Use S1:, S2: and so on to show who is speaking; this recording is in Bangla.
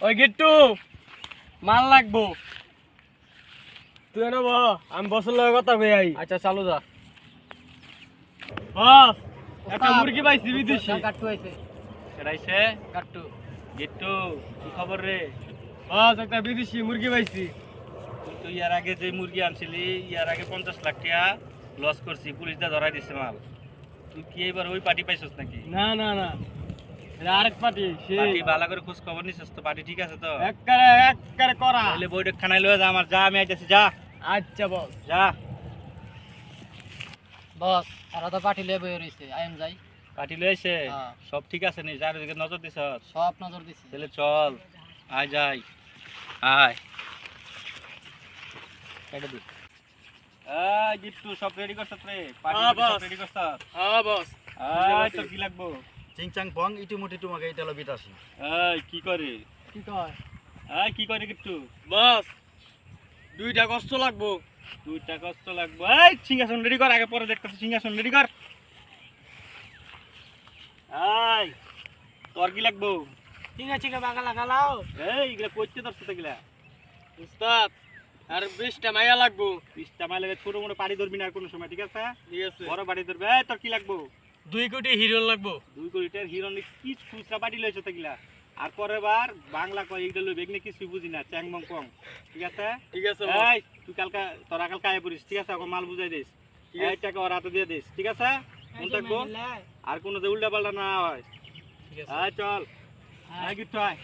S1: ওই গিট্টু মাল লাগবো তুই নেব আমি বসের লগে কথা কই আই
S2: আচ্ছা চালু যা
S1: বস একটা মুরগি পাইছি বিদেশি
S2: কাট্টু আইছে
S3: এরাইছে
S2: কাট্টু
S3: গিট্টু কি খবর রে?
S1: বস একটা বিদেশি মুরগি পাইছি
S3: তুই ইয়ার আগে যে মুরগি আনছিলি ইয়ার আগে 50 লাখ টাকা লস করছি, পুলিশ দা ধরাই দিছে মাল। তুই কি এবার ওই পার্টি পাইছস নাকি?
S1: না না না এটা আরেক পার্টি সেই
S3: পার্টি ভালো করে খোঁজ খবর নিছিস তো? পার্টি ঠিক আছে তো?
S1: একবারে করা
S3: তাহলে বইটা খানাই লয়ে যা, আমার যা, আমি আইতাছি, যা
S1: আচ্ছা বস
S3: যা।
S2: বস ওরা তো পার্টি লয়ে বইয়ে রইছে আইম যাই
S3: পার্টি লয়েছে
S2: হ্যাঁ।
S3: সব ঠিক আছে নি? যার দিকে নজর দিছ?
S2: সব নজর দিছি
S3: তাহলে চল, আয় যাই, আয় কেটে দি। এই গিট্টু সব রেডি করছস রে? পার্টি
S1: হ্যাঁ,
S3: সব
S1: বস।
S3: রেডি করছস?
S1: হ্যাঁ বস
S3: আয় তো কি লাগবো?
S4: চিংচাং পং ইটিমুটি তোমাকে এটা লবিত আসি
S3: এই কি করে?
S2: কি কয়
S3: এই কি করে গিট্টু?
S1: বস দুইটা কষ্ট লাগবো
S3: দুইটা কষ্ট লাগবো। এই সিংহাসন রেডি কর, আগে পরে দেখতেছি, সিংহাসন রেডি কর। এই তোর কি লাগবো?
S2: চিঙ্গা চিঙ্গা বাগা লাগালাও
S3: এই এগুলা কইতে ধরছ তো এগুলা?
S1: উস্তাদ আর 20টা মাইয়া লাগবো
S3: 20টা মাইল লাগে, ছোট মোটো পাড়ি ধরবি না আর কোনো সময়, ঠিক আছে?
S1: ঠিক আছে
S3: বড় বাড়ি ধরবে। এই তোর কি লাগবো?
S1: 2 কোটি হিরো লাগবো
S3: 2 কোটির হিরো কি খুচরা পাটি লইছ তো এগুলা? আর পরের বার বাংলা কয় এগুলো লইবে, এগুলো কিছুই বুঝি না, চ্যাং মং কং, ঠিক আছে?
S1: ঠিক আছে বস
S3: এই তুই কালকা তোরা কালকে আয় পড়িস, ঠিক আছে? এখন মাল বুঝাই দিস,
S1: ঠিক আছে।
S3: এই টাকা ওর হাতে দিয়ে দিস, ঠিক আছে? মন থাকবো, আর কোনো যে উল্টা পাল্টা না হয়।
S2: ঠিক আছে
S3: আয় চল, আয় গিট্টু আয়।